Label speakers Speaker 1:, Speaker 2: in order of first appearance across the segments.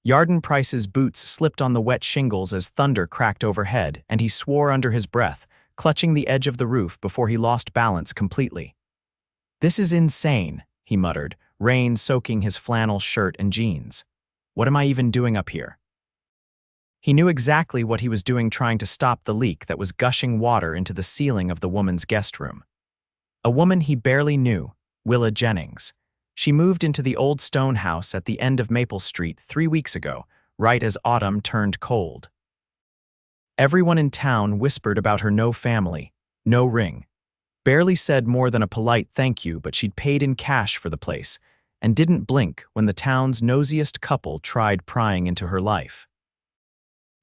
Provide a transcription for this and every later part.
Speaker 1: Yarden Price's boots slipped on the wet shingles as thunder cracked overhead, and he swore under his breath, clutching the edge of the roof before he lost balance completely. "This is insane," he muttered, rain soaking his flannel shirt and jeans. "What am I even doing up here?" He knew exactly what he was doing, trying to stop the leak that was gushing water into the ceiling of the woman's guest room. A woman he barely knew, Willa Jennings. She moved into the old stone house at the end of Maple Street 3 weeks ago, right as autumn turned cold. Everyone in town whispered about her no family, no ring. Barely said more than a polite thank you, but she'd paid in cash for the place, and didn't blink when the town's nosiest couple tried prying into her life.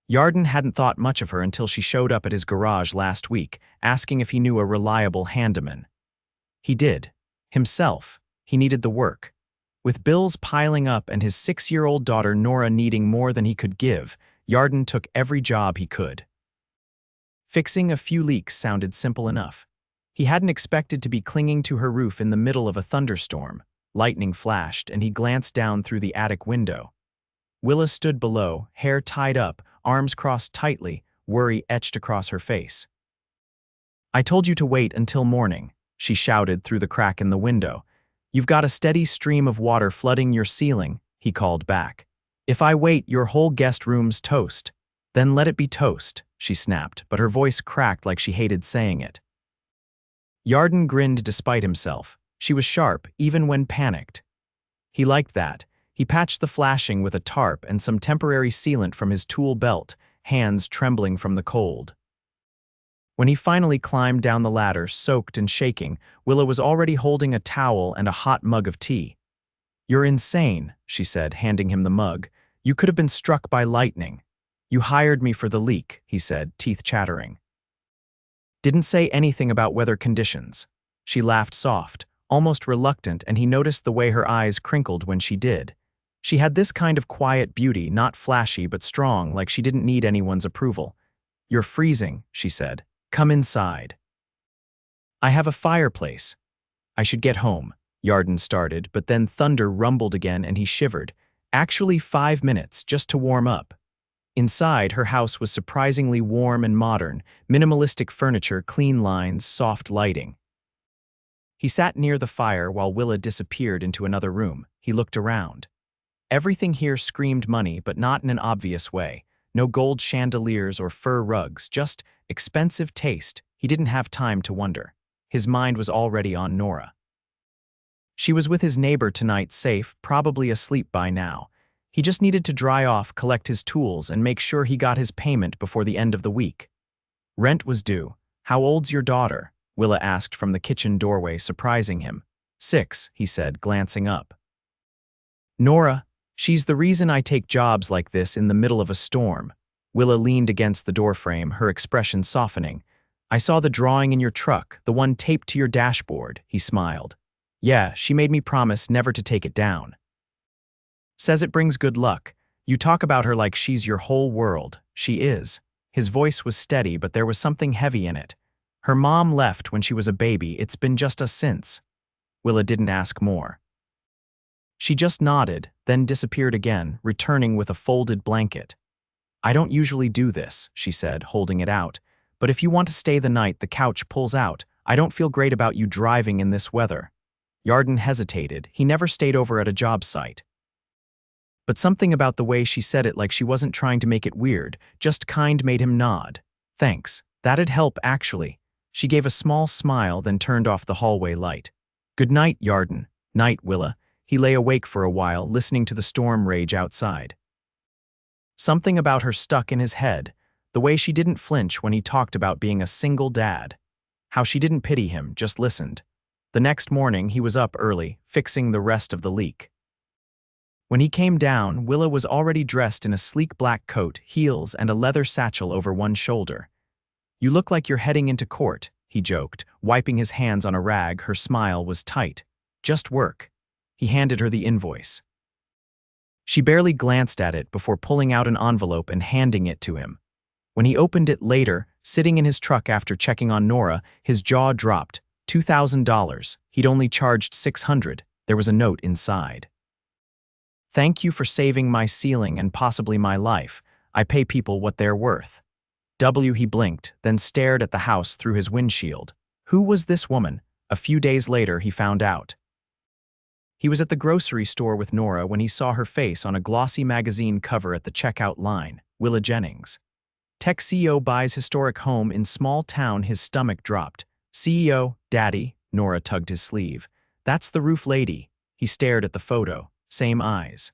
Speaker 1: Yarden hadn't thought much of her until she showed up at his garage last week, asking if he knew a reliable handyman. He did. Himself. He needed the work. With bills piling up and his 6-year-old daughter Nora needing more than he could give, Yarden took every job he could. Fixing a few leaks sounded simple enough. He hadn't expected to be clinging to her roof in the middle of a thunderstorm. Lightning flashed, and he glanced down through the attic window. Willa stood below, hair tied up, arms crossed tightly, worry etched across her face. "I told you to wait until morning," she shouted through the crack in the window. "You've got a steady stream of water flooding your ceiling," he called back. "If I wait, your whole guest room's toast." "Then let it be toast," she snapped, but her voice cracked like she hated saying it. Yarden grinned despite himself. She was sharp, even when panicked. He liked that. He patched the flashing with a tarp and some temporary sealant from his tool belt, hands trembling from the cold. When he finally climbed down the ladder, soaked and shaking, Willa was already holding a towel and a hot mug of tea. "You're insane," she said, handing him the mug. "You could have been struck by lightning." "You hired me for the leak," he said, teeth chattering. Didn't say anything about weather conditions. She laughed soft, almost reluctant, and he noticed the way her eyes crinkled when she did. She had this kind of quiet beauty, not flashy but strong, like she didn't need anyone's approval. "You're freezing," she said. "Come inside." "I have a fireplace." "I should get home," Yarden started, but then thunder rumbled again and he shivered. Actually 5 minutes, just to warm up. Inside, her house was surprisingly warm and modern, minimalistic furniture, clean lines, soft lighting. He sat near the fire while Willa disappeared into another room. He looked around. Everything here screamed money, but not in an obvious way. No gold chandeliers or fur rugs, just expensive taste. He didn't have time to wonder. His mind was already on Nora. She was with his neighbor tonight, safe, probably asleep by now. He just needed to dry off, collect his tools, and make sure he got his payment before the end of the week. Rent was due. "How old's your daughter?" Willa asked from the kitchen doorway, surprising him. "6, he said, glancing up. "Nora, she's the reason I take jobs like this in the middle of a storm." Willa leaned against the doorframe, her expression softening. "I saw the drawing in your truck, the one taped to your dashboard," he smiled. "Yeah, she made me promise never to take it down. Says it brings good luck. You talk about her like she's your whole world. She is." His voice was steady, but there was something heavy in it. "Her mom left when she was a baby. It's been just us since." Willa didn't ask more. She just nodded, then disappeared again, returning with a folded blanket. "I don't usually do this," she said, holding it out. "But if you want to stay the night, the couch pulls out. I don't feel great about you driving in this weather." Yarden hesitated. He never stayed over at a job site. But something about the way she said it, like she wasn't trying to make it weird, just kind, made him nod. "Thanks. That'd help, actually." She gave a small smile, then turned off the hallway light. "Good night, Yarden." "Night, Willa." He lay awake for a while, listening to the storm rage outside. Something about her stuck in his head, the way she didn't flinch when he talked about being a single dad. How she didn't pity him, just listened. The next morning, he was up early, fixing the rest of the leak. When he came down, Willa was already dressed in a sleek black coat, heels, and a leather satchel over one shoulder. "You look like you're heading into court," he joked, wiping his hands on a rag. Her smile was tight. "Just work." He handed her the invoice. She barely glanced at it before pulling out an envelope and handing it to him. When he opened it later, sitting in his truck after checking on Nora, his jaw dropped. $2,000. He'd only charged $600. There was a note inside. Thank you for saving my ceiling and possibly my life. I pay people what they're worth. He blinked, then stared at the house through his windshield. Who was this woman? A few days later, he found out. He was at the grocery store with Nora when he saw her face on a glossy magazine cover at the checkout line. Willa Jennings. Tech CEO buys historic home in small town. His stomach dropped. CEO, Daddy, Nora tugged his sleeve. That's the roof lady. He stared at the photo. Same eyes.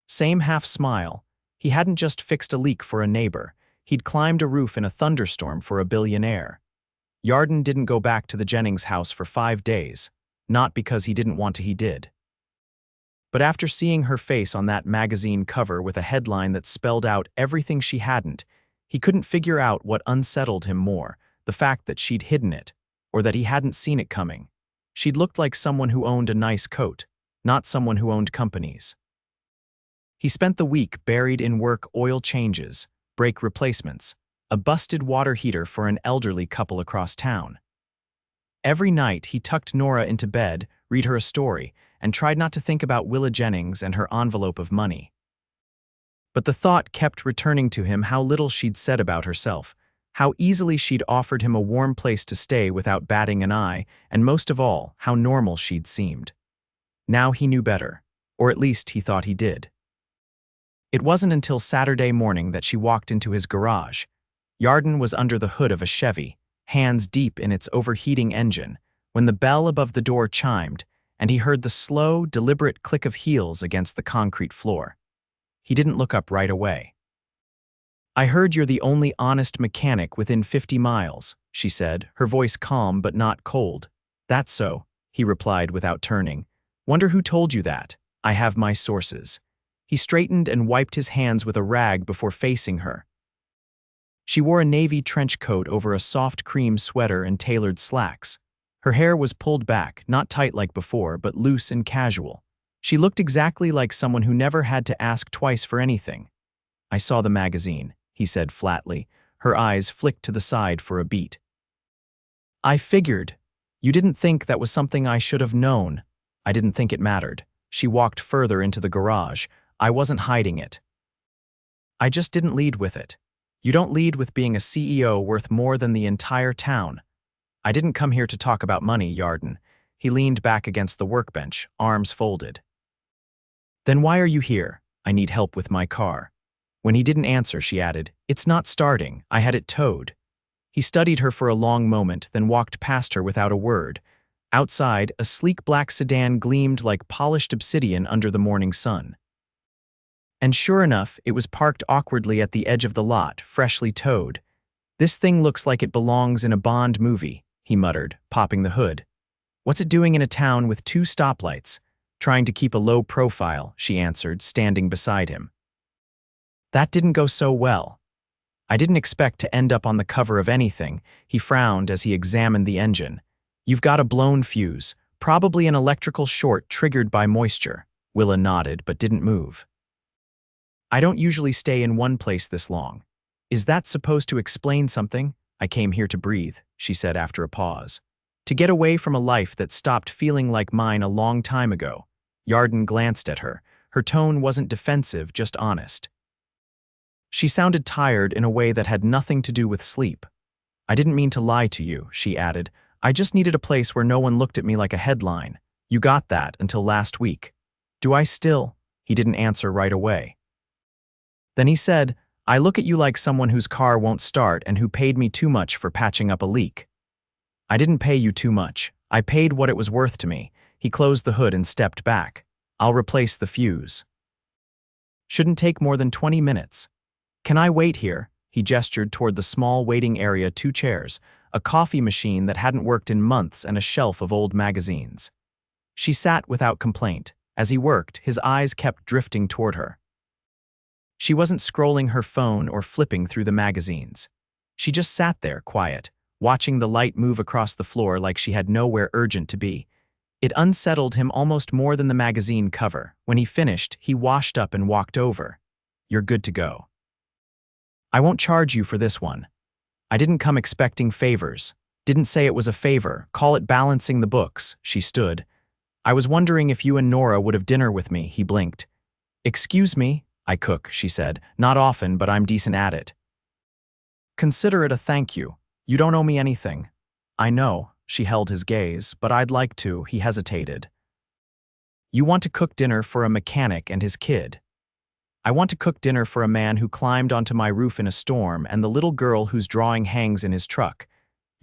Speaker 1: Same half smile. He hadn't just fixed a leak for a neighbor. He'd climbed a roof in a thunderstorm for a billionaire. Yarden didn't go back to the Jennings house for 5 days. Not because he didn't want to, he did. But after seeing her face on that magazine cover with a headline that spelled out everything she hadn't, he couldn't figure out what unsettled him more, the fact that she'd hidden it, or that he hadn't seen it coming. She'd looked like someone who owned a nice coat, not someone who owned companies. He spent the week buried in work oil changes, brake replacements, a busted water heater for an elderly couple across town. Every night, he tucked Nora into bed, read her a story, and tried not to think about Willa Jennings and her envelope of money. But the thought kept returning to him how little she'd said about herself, how easily she'd offered him a warm place to stay without batting an eye, and most of all, how normal she'd seemed. Now he knew better, or at least he thought he did. It wasn't until Saturday morning that she walked into his garage. Yarden was under the hood of a Chevy, hands deep in its overheating engine, when the bell above the door chimed, and he heard the slow, deliberate click of heels against the concrete floor. He didn't look up right away. I heard you're the only honest mechanic within 50 miles, she said, her voice calm but not cold. That's so, he replied without turning. Wonder who told you that? I have my sources. He straightened and wiped his hands with a rag before facing her. She wore a navy trench coat over a soft cream sweater and tailored slacks. Her hair was pulled back, not tight like before, but loose and casual. She looked exactly like someone who never had to ask twice for anything. I saw the magazine, he said flatly. Her eyes flicked to the side for a beat. I figured. You didn't think that was something I should have known. I didn't think it mattered. She walked further into the garage. I wasn't hiding it. I just didn't lead with it. You don't lead with being a CEO worth more than the entire town. I didn't come here to talk about money, Yarden. He leaned back against the workbench, arms folded. Then why are you here? I need help with my car. When he didn't answer, she added, It's not starting. I had it towed. He studied her for a long moment, then walked past her without a word. Outside, a sleek black sedan gleamed like polished obsidian under the morning sun. And sure enough, it was parked awkwardly at the edge of the lot, freshly towed. This thing looks like it belongs in a Bond movie, he muttered, popping the hood. What's it doing in a town with 2 stoplights? Trying to keep a low profile, she answered, standing beside him. That didn't go so well. I didn't expect to end up on the cover of anything, he frowned as he examined the engine. You've got a blown fuse, probably an electrical short triggered by moisture. Willa nodded but didn't move. I don't usually stay in one place this long. Is that supposed to explain something? I came here to breathe, she said after a pause. To get away from a life that stopped feeling like mine a long time ago. Yarden glanced at her. Her tone wasn't defensive, just honest. She sounded tired in a way that had nothing to do with sleep. I didn't mean to lie to you, she added. I just needed a place where no one looked at me like a headline. You got that until last week. Do I still? He didn't answer right away. Then he said, I look at you like someone whose car won't start and who paid me too much for patching up a leak. I didn't pay you too much. I paid what it was worth to me. He closed the hood and stepped back. I'll replace the fuse. Shouldn't take more than 20 minutes. Can I wait here? He gestured toward the small waiting area, 2 chairs, a coffee machine that hadn't worked in months, and a shelf of old magazines. She sat without complaint. As he worked, his eyes kept drifting toward her. She wasn't scrolling her phone or flipping through the magazines. She just sat there, quiet, watching the light move across the floor like she had nowhere urgent to be. It unsettled him almost more than the magazine cover. When he finished, he washed up and walked over. You're good to go. I won't charge you for this one. I didn't come expecting favors. Didn't say it was a favor. Call it balancing the books. She stood. I was wondering if you and Nora would have dinner with me, he blinked. Excuse me? I cook, she said. Not often, but I'm decent at it. Consider it a thank you. You don't owe me anything. I know, she held his gaze, but I'd like to, he hesitated. You want to cook dinner for a mechanic and his kid. I want to cook dinner for a man who climbed onto my roof in a storm and the little girl whose drawing hangs in his truck.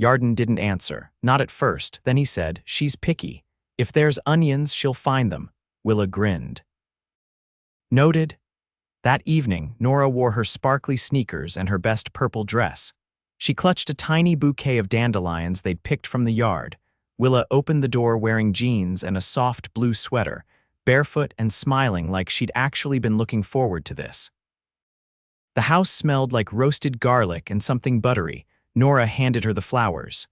Speaker 1: Yarden didn't answer, not at first. Then he said, she's picky. If there's onions, she'll find them. Willa grinned. Noted. That evening, Nora wore her sparkly sneakers and her best purple dress. She clutched a tiny bouquet of dandelions they'd picked from the yard. Willa opened the door wearing jeans and a soft blue sweater, barefoot and smiling like she'd actually been looking forward to this. The house smelled like roasted garlic and something buttery. Nora handed her the flowers.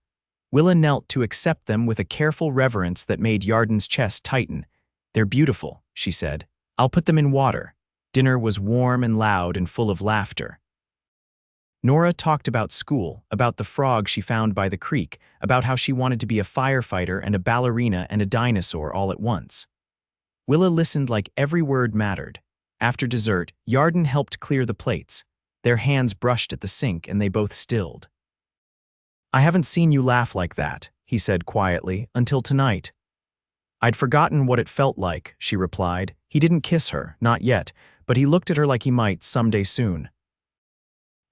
Speaker 1: Willa knelt to accept them with a careful reverence that made Yarden's chest tighten. They're beautiful, she said. I'll put them in water. Dinner was warm and loud and full of laughter. Nora talked about school, about the frog she found by the creek, about how she wanted to be a firefighter and a ballerina and a dinosaur all at once. Willa listened like every word mattered. After dessert, Yarden helped clear the plates. Their hands brushed at the sink and they both stilled. I haven't seen you laugh like that, he said quietly, until tonight. I'd forgotten what it felt like, she replied. He didn't kiss her, not yet, but he looked at her like he might someday soon.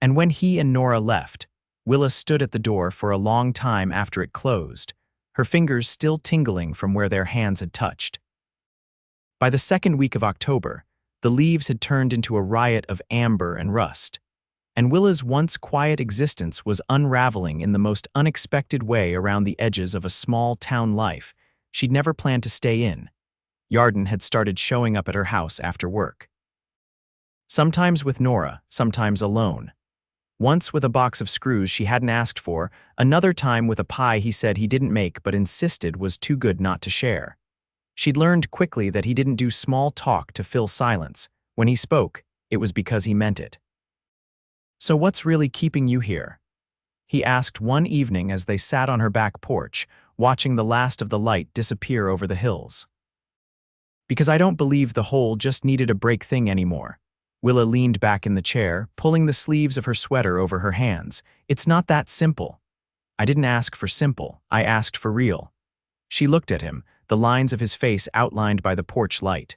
Speaker 1: And when he and Nora left, Willa stood at the door for a long time after it closed, her fingers still tingling from where their hands had touched. By the second week of October, the leaves had turned into a riot of amber and rust, and Willa's once quiet existence was unraveling in the most unexpected way around the edges of a small town life she'd never planned to stay in. Yarden had started showing up at her house after work. Sometimes with Nora, sometimes alone. Once with a box of screws she hadn't asked for, another time with a pie he said he didn't make but insisted was too good not to share. She'd learned quickly that he didn't do small talk to fill silence. When he spoke, it was because he meant it. So what's really keeping you here? He asked one evening as they sat on her back porch, watching the last of the light disappear over the hills. Because I don't believe the whole just needed a break thing anymore. Willa leaned back in the chair, pulling the sleeves of her sweater over her hands. It's not that simple. I didn't ask for simple, I asked for real. She looked at him, the lines of his face outlined by the porch light.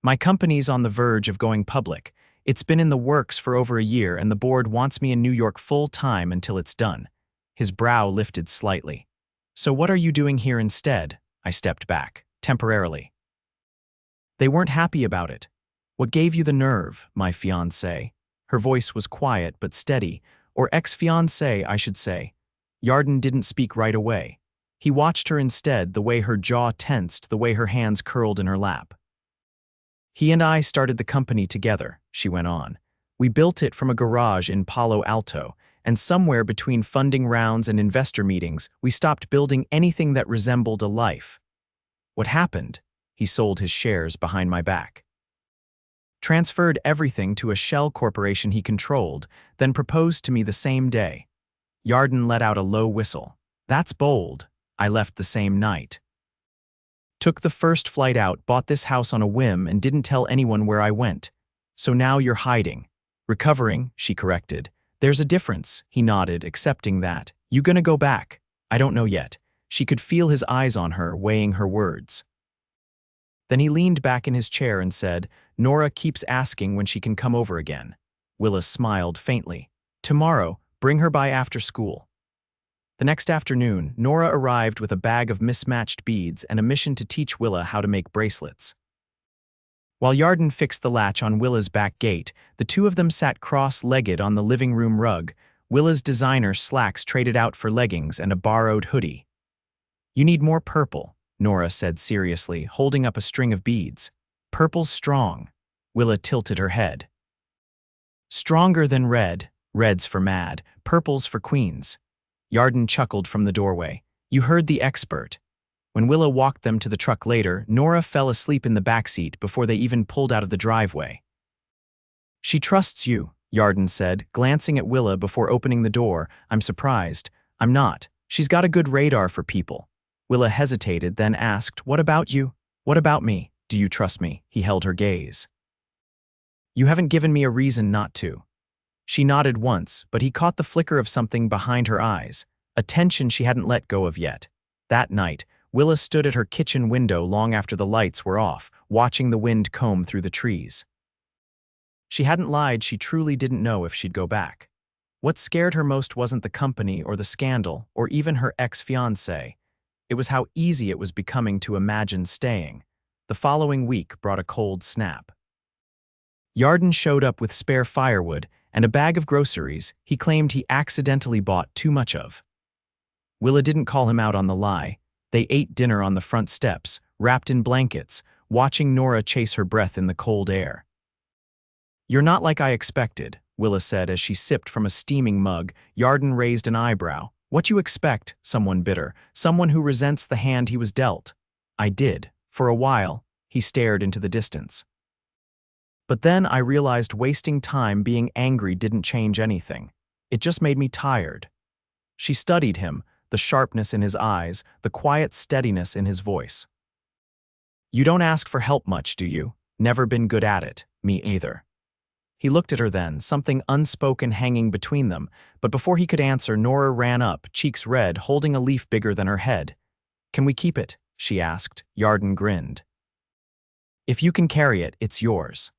Speaker 1: My company's on the verge of going public. It's been in the works for over a year and the board wants me in New York full-time until it's done. His brow lifted slightly. So what are you doing here instead? I stepped back, temporarily. They weren't happy about it. What gave you the nerve, my fiancé? Her voice was quiet but steady, or ex-fiancé, I should say. Yarden didn't speak right away. He watched her instead, the way her jaw tensed, the way her hands curled in her lap. He and I started the company together, she went on. We built it from a garage in Palo Alto, and somewhere between funding rounds and investor meetings, we stopped building anything that resembled a life. What happened? He sold his shares behind my back. Transferred everything to a shell corporation he controlled, then proposed to me the same day. Yarden let out a low whistle. That's bold. I left the same night. Took the first flight out, bought this house on a whim, and didn't tell anyone where I went. So now you're hiding. Recovering, she corrected. There's a difference, he nodded, accepting that. You gonna go back? I don't know yet. She could feel his eyes on her, weighing her words. Then he leaned back in his chair and said, Nora keeps asking when she can come over again. Willa smiled faintly. Tomorrow, bring her by after school. The next afternoon, Nora arrived with a bag of mismatched beads and a mission to teach Willa how to make bracelets. While Yarden fixed the latch on Willa's back gate, the two of them sat cross-legged on the living room rug, Willa's designer slacks traded out for leggings and a borrowed hoodie. You need more purple, Nora said seriously, holding up a string of beads. Purple's strong. Willa tilted her head. Stronger than red. Red's for mad. Purple's for queens. Yarden chuckled from the doorway. You heard the expert. When Willa walked them to the truck later, Nora fell asleep in the backseat before they even pulled out of the driveway. She trusts you, Yarden said, glancing at Willa before opening the door. I'm surprised. I'm not. She's got a good radar for people. Willa hesitated, then asked, "What about you? What about me? Do you trust me?" He held her gaze. "You haven't given me a reason not to." She nodded once, but he caught the flicker of something behind her eyes, a tension she hadn't let go of yet. That night, Willa stood at her kitchen window long after the lights were off, watching the wind comb through the trees. She hadn't lied, she truly didn't know if she'd go back. What scared her most wasn't the company or the scandal or even her ex-fiancé. It was how easy it was becoming to imagine staying. The following week brought a cold snap. Yarden showed up with spare firewood and a bag of groceries he claimed he accidentally bought too much of. Willa didn't call him out on the lie. They ate dinner on the front steps, wrapped in blankets, watching Nora chase her breath in the cold air. "You're not like I expected," Willa said as she sipped from a steaming mug. Yarden raised an eyebrow. "What you expect? Someone bitter, someone who resents the hand he was dealt." "I did. For a while." He stared into the distance. "But then I realized wasting time being angry didn't change anything. It just made me tired." She studied him, the sharpness in his eyes, the quiet steadiness in his voice. "You don't ask for help much, do you? Never been good at it. Me either." He looked at her then, something unspoken hanging between them, but before he could answer, Nora ran up, cheeks red, holding a leaf bigger than her head. "Can we keep it?" she asked. Yarden grinned. "If you can carry it, it's yours."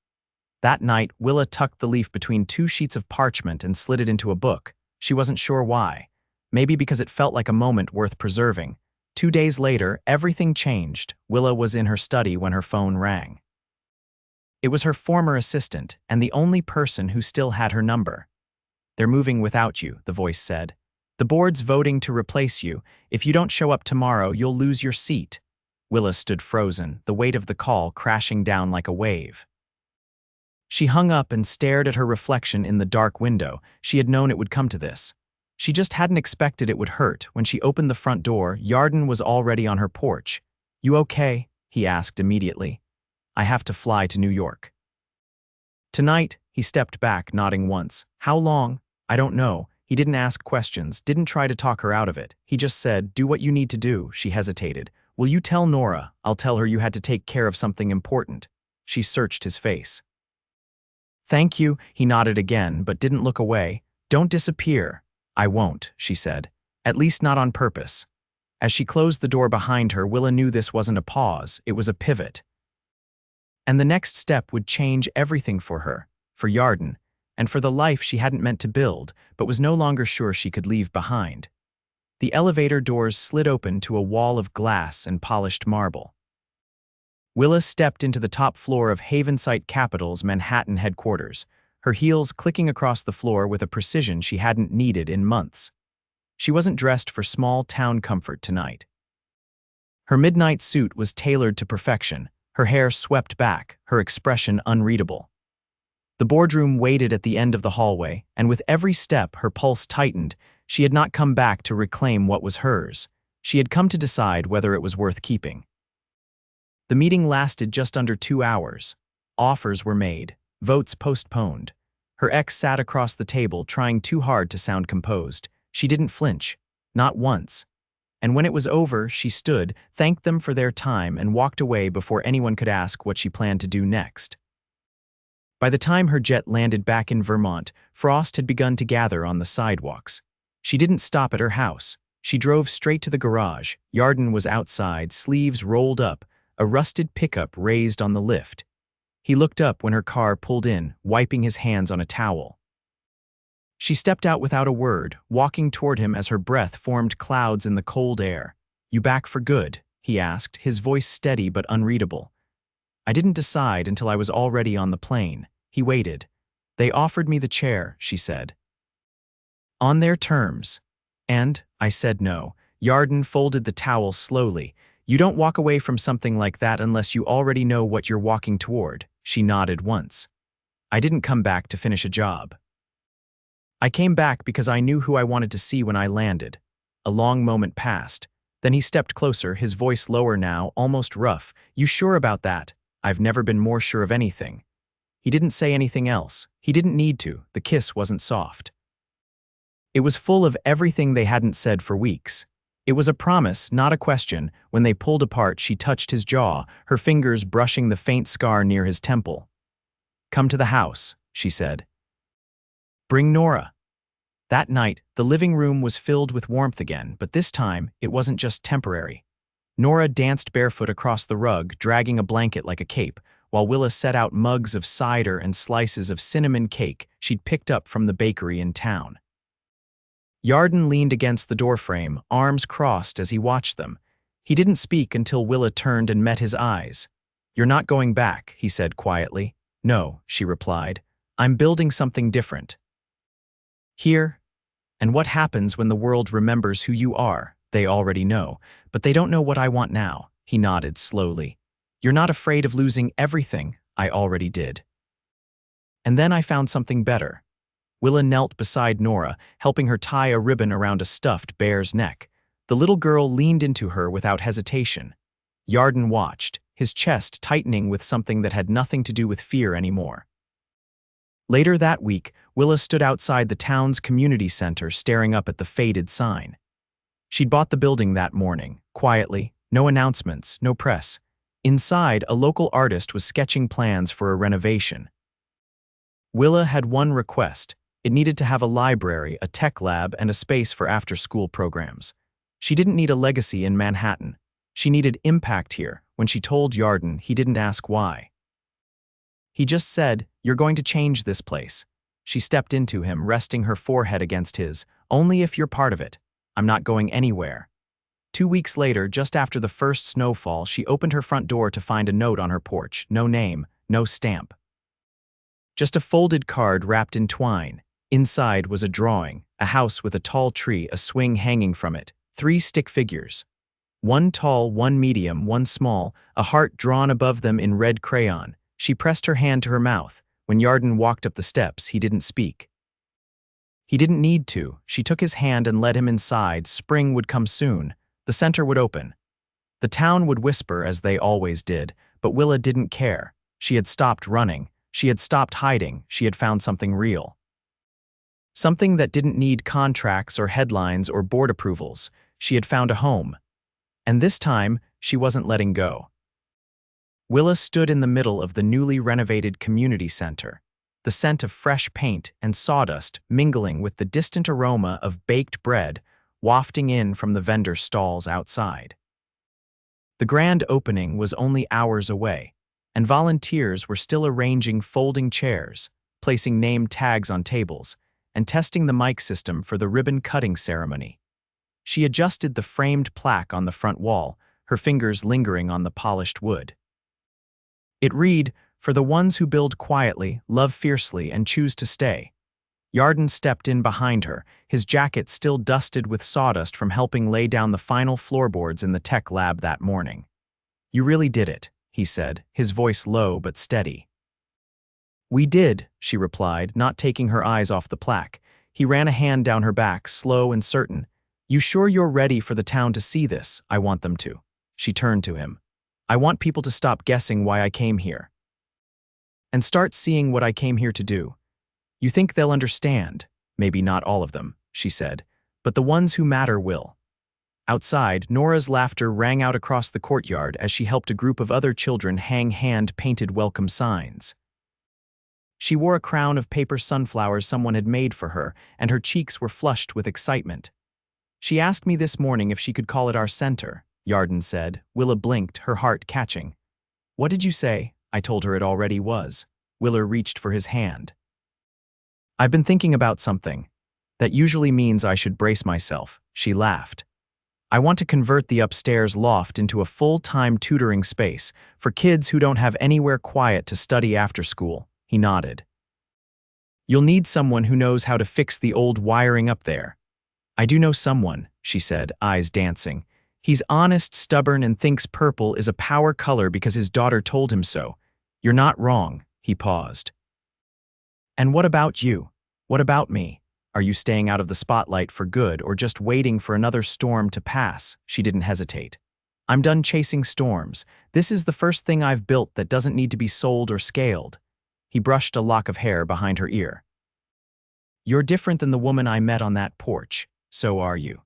Speaker 1: That night, Willa tucked the leaf between two sheets of parchment and slid it into a book. She wasn't sure why. Maybe because it felt like a moment worth preserving. 2 days later, everything changed. Willa was in her study when her phone rang. It was her former assistant, and the only person who still had her number. "They're moving without you," the voice said. "The board's voting to replace you. If you don't show up tomorrow, you'll lose your seat." Willa stood frozen, the weight of the call crashing down like a wave. She hung up and stared at her reflection in the dark window. She had known it would come to this. She just hadn't expected it would hurt. When she opened the front door, Yarden was already on her porch. "You okay?" he asked immediately. "I have to fly to New York." "Tonight," he stepped back, nodding once. "How long?" "I don't know." He didn't ask questions, didn't try to talk her out of it. He just said, "Do what you need to do." She hesitated. "Will you tell Nora?" "I'll tell her you had to take care of something important." She searched his face. "Thank you." He nodded again, but didn't look away. "Don't disappear." "I won't," she said. "At least not on purpose." As she closed the door behind her, Willa knew this wasn't a pause, it was a pivot. And the next step would change everything for her, for Yarden, and for the life she hadn't meant to build, but was no longer sure she could leave behind. The elevator doors slid open to a wall of glass and polished marble. Willa stepped into the top floor of Havensight Capital's Manhattan headquarters, her heels clicking across the floor with a precision she hadn't needed in months. She wasn't dressed for small-town comfort tonight. Her midnight suit was tailored to perfection, her hair swept back, her expression unreadable. The boardroom waited at the end of the hallway, and with every step her pulse tightened. She had not come back to reclaim what was hers. She had come to decide whether it was worth keeping. The meeting lasted just under 2 hours. Offers were made, votes postponed. Her ex sat across the table, trying too hard to sound composed. She didn't flinch, not once. And when it was over, she stood, thanked them for their time, and walked away before anyone could ask what she planned to do next. By the time her jet landed back in Vermont, frost had begun to gather on the sidewalks. She didn't stop at her house. She drove straight to the garage. Yarden was outside, sleeves rolled up, a rusted pickup raised on the lift. He looked up when her car pulled in, wiping his hands on a towel. She stepped out without a word, walking toward him as her breath formed clouds in the cold air. "You back for good?" he asked, his voice steady but unreadable. "I didn't decide until I was already on the plane." He waited. "They offered me the chair," she said. "On their terms. And I said no." Yarden folded the towel slowly. "You don't walk away from something like that unless you already know what you're walking toward." She nodded once. "I didn't come back to finish a job. I came back because I knew who I wanted to see when I landed." A long moment passed. Then he stepped closer, his voice lower now, almost rough. "You sure about that?" "I've never been more sure of anything." He didn't say anything else. He didn't need to. The kiss wasn't soft. It was full of everything they hadn't said for weeks. It was a promise, not a question. When they pulled apart, she touched his jaw, her fingers brushing the faint scar near his temple. "Come to the house," she said. "Bring Nora." That night, the living room was filled with warmth again, but this time, it wasn't just temporary. Nora danced barefoot across the rug, dragging a blanket like a cape, while Willa set out mugs of cider and slices of cinnamon cake she'd picked up from the bakery in town. Yarden leaned against the doorframe, arms crossed as he watched them. He didn't speak until Willa turned and met his eyes. "You're not going back," he said quietly. "No," she replied. "I'm building something different." Here, and what happens when the world remembers who you are? They already know, but they don't know what I want now. He nodded slowly. "You're not afraid of losing everything. I already did." And then I found something better. Willa knelt beside Nora, helping her tie a ribbon around a stuffed bear's neck. The little girl leaned into her without hesitation. Yarden watched, his chest tightening with something that had nothing to do with fear anymore. Later that week, Willa stood outside the town's community center staring up at the faded sign. She'd bought the building that morning, quietly, no announcements, no press. Inside, a local artist was sketching plans for a renovation. Willa had one request. It needed to have a library, a tech lab, and a space for after-school programs. She didn't need a legacy in Manhattan. She needed impact here. When she told Yarden, he didn't ask why. He just said, "You're going to change this place." She stepped into him, resting her forehead against his. "Only if you're part of it. I'm not going anywhere." 2 weeks later, just after the first snowfall, she opened her front door to find a note on her porch. No name, no stamp. Just a folded card wrapped in twine. Inside was a drawing, a house with a tall tree, a swing hanging from it, 3 stick figures. One tall, one medium, one small, a heart drawn above them in red crayon. She pressed her hand to her mouth. When Yarden walked up the steps, he didn't speak. He didn't need to. She took his hand and led him inside. Spring would come soon. The center would open. The town would whisper, as they always did, but Willa didn't care. She had stopped running. She had stopped hiding. She had found something real. Something that didn't need contracts or headlines or board approvals. She had found a home. And this time, she wasn't letting go. Willa stood in the middle of the newly renovated community center, the scent of fresh paint and sawdust mingling with the distant aroma of baked bread wafting in from the vendor stalls outside. The grand opening was only hours away, and volunteers were still arranging folding chairs, placing name tags on tables, and testing the mic system for the ribbon-cutting ceremony. She adjusted the framed plaque on the front wall, her fingers lingering on the polished wood. It read, "For the ones who build quietly, love fiercely, and choose to stay." Yarden stepped in behind her, his jacket still dusted with sawdust from helping lay down the final floorboards in the tech lab that morning. "You really did it," he said, his voice low but steady. "We did," she replied, not taking her eyes off the plaque. He ran a hand down her back, slow and certain. "You sure you're ready for the town to see this?" "I want them to." She turned to him. "I want people to stop guessing why I came here. And start seeing what I came here to do. You think they'll understand? Maybe not all of them," she said, "but the ones who matter will." Outside, Nora's laughter rang out across the courtyard as she helped a group of other children hang hand-painted welcome signs. She wore a crown of paper sunflowers someone had made for her, and her cheeks were flushed with excitement. "She asked me this morning if she could call it our center," Yarden said. Willa blinked, her heart catching. "What did you say?" "I told her it already was." Willa reached for his hand. "I've been thinking about something. That usually means I should brace myself." She laughed. "I want to convert the upstairs loft into a full-time tutoring space for kids who don't have anywhere quiet to study after school." He nodded. "You'll need someone who knows how to fix the old wiring up there." "I do know someone," she said, eyes dancing. "He's honest, stubborn, and thinks purple is a power color because his daughter told him so." "You're not wrong." He paused. "And what about you? What about me? Are you staying out of the spotlight for good or just waiting for another storm to pass?" She didn't hesitate. "I'm done chasing storms. This is the first thing I've built that doesn't need to be sold or scaled." He brushed a lock of hair behind her ear. "You're different than the woman I met on that porch. So are you."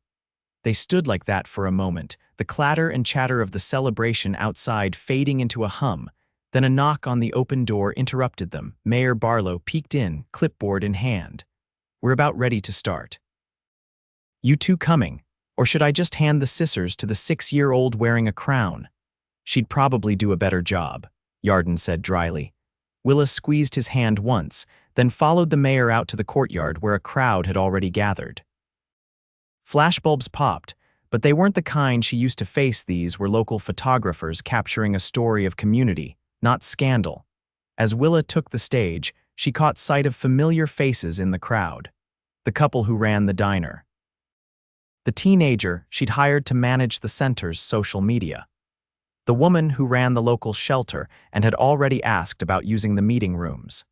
Speaker 1: They stood like that for a moment, the clatter and chatter of the celebration outside fading into a hum. Then a knock on the open door interrupted them. Mayor Barlow peeked in, clipboard in hand. "We're about ready to start." "You two coming? Or should I just hand the scissors to the 6-year-old wearing a crown?" "She'd probably do a better job," Yarden said dryly. Willa squeezed his hand once, then followed the mayor out to the courtyard where a crowd had already gathered. Flashbulbs popped, but they weren't the kind she used to face. These were local photographers capturing a story of community, not scandal. As Willa took the stage, she caught sight of familiar faces in the crowd. The couple who ran the diner. The teenager she'd hired to manage the center's social media. The woman who ran the local shelter and had already asked about using the meeting rooms.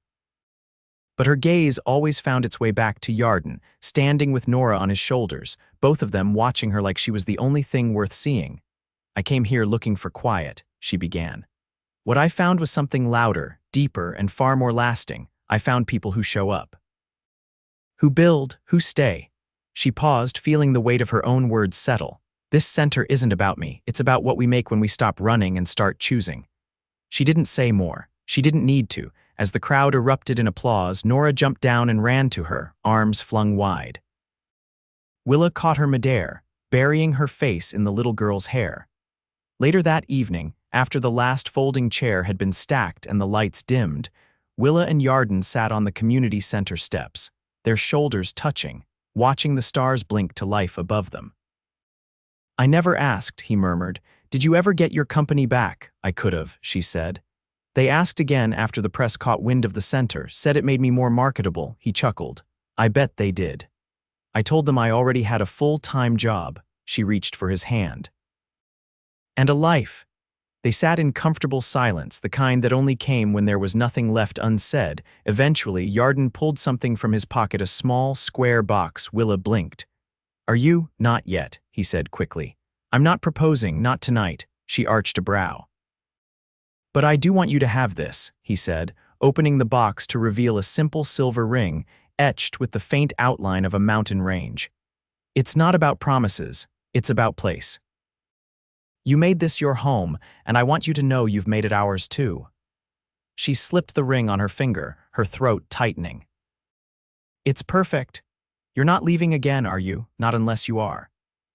Speaker 1: But her gaze always found its way back to Yarden, standing with Nora on his shoulders, both of them watching her like she was the only thing worth seeing. "I came here looking for quiet," she began. "What I found was something louder, deeper, and far more lasting. I found people who show up. Who build, who stay." She paused, feeling the weight of her own words settle. "This center isn't about me. It's about what we make when we stop running and start choosing." She didn't say more. She didn't need to. As the crowd erupted in applause, Nora jumped down and ran to her, arms flung wide. Willa caught her midair, burying her face in the little girl's hair. Later that evening, after the last folding chair had been stacked and the lights dimmed, Willa and Yarden sat on the community center steps, their shoulders touching, watching the stars blink to life above them. "I never asked," he murmured. "Did you ever get your company back?" "I could've," she said. "They asked again after the press caught wind of the center, said it made me more marketable," he chuckled. "I bet they did. I told them I already had a full-time job." She reached for his hand. "And a life." They sat in comfortable silence, the kind that only came when there was nothing left unsaid. Eventually, Yarden pulled something from his pocket, a small, square box. Willa blinked. "Are you?" "Not yet," he said quickly. "I'm not proposing, not tonight." She arched a brow. "But I do want you to have this," he said, opening the box to reveal a simple silver ring, etched with the faint outline of a mountain range. "It's not about promises, it's about place. You made this your home, and I want you to know you've made it ours too." She slipped the ring on her finger, her throat tightening. "It's perfect. You're not leaving again, are you? Not unless you are."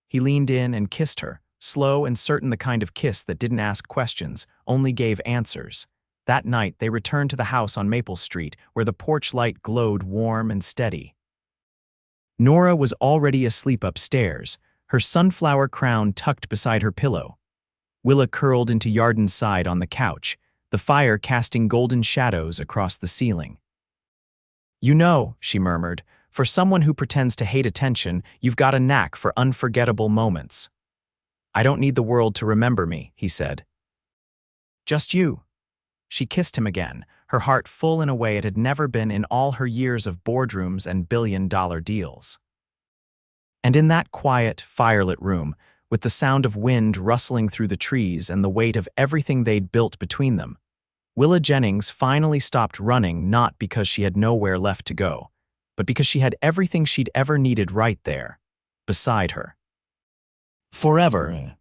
Speaker 1: He leaned in and kissed her, slow and certain, the kind of kiss that didn't ask questions, only gave answers. That night, they returned to the house on Maple Street, where the porch light glowed warm and steady. Nora was already asleep upstairs, her sunflower crown tucked beside her pillow. Willa curled into Yarden's side on the couch, the fire casting golden shadows across the ceiling. "You know," she murmured, "for someone who pretends to hate attention, you've got a knack for unforgettable moments." "I don't need the world to remember me," he said. "Just you." She kissed him again, her heart full in a way it had never been in all her years of boardrooms and billion-dollar deals. And in that quiet, firelit room, with the sound of wind rustling through the trees and the weight of everything they'd built between them, Willa Jennings finally stopped running, not because she had nowhere left to go, but because she had everything she'd ever needed right there, beside her. Forever.